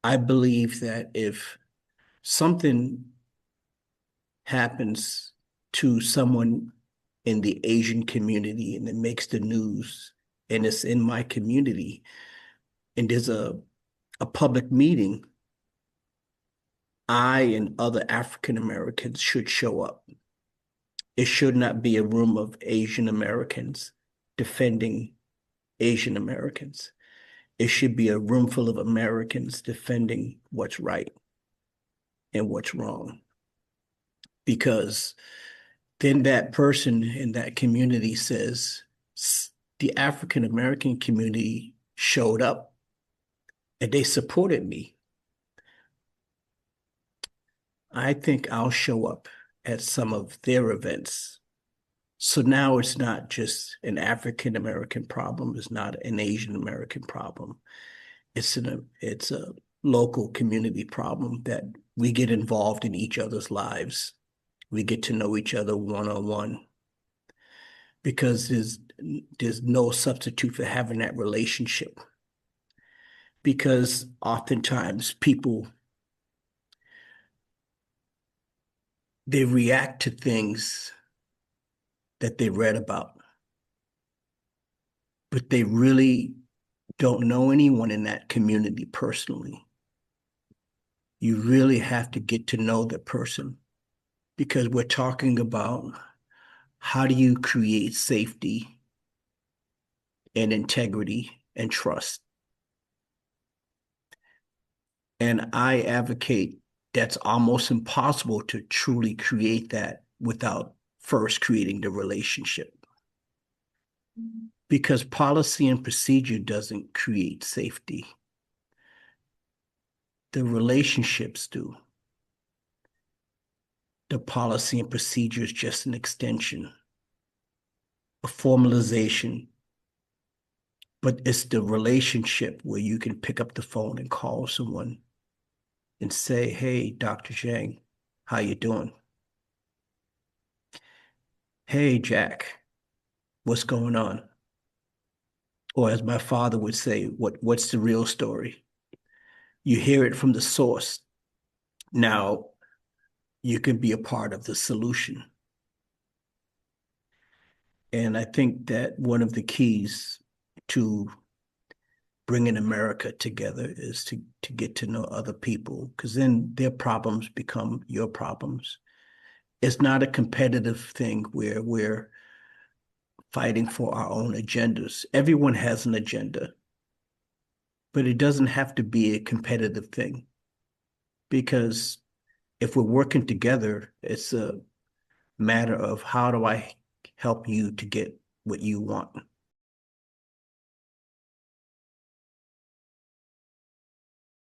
I believe that if something happens to someone in the Asian community and it makes the news and it's in my community and there's a public meeting, I and other African Americans should show up. It should not be a room of Asian Americans defending Asian Americans. It should be a room full of Americans defending what's right and what's wrong. Because then that person in that community says, the African American community showed up and they supported me. I think I'll show up at some of their events. So now it's not just an African American problem, it's not an Asian American problem. It's a local community problem that we get involved in each other's lives. We get to know each other one on one because there's no substitute for having that relationship. Because oftentimes people they react to things that they read about, but they really don't know anyone in that community personally. You really have to get to know the person because we're talking about how do you create safety and integrity and trust. And I advocate that's almost impossible to truly create that without first creating the relationship. Because policy and procedure doesn't create safety. The relationships do. The policy and procedure is just an extension, a formalization, but it's the relationship where you can pick up the phone and call someone and say, "Hey, Dr. Zhang, how you doing? Hey, Jack, what's going on?" Or as my father would say, what's the real story? You hear it from the source. Now you can be a part of the solution. And I think that one of the keys to bringing America together is to get to know other people, because then their problems become your problems. It's not a competitive thing where we're fighting for our own agendas. Everyone has an agenda, but it doesn't have to be a competitive thing because if we're working together, it's a matter of how do I help you to get what you want.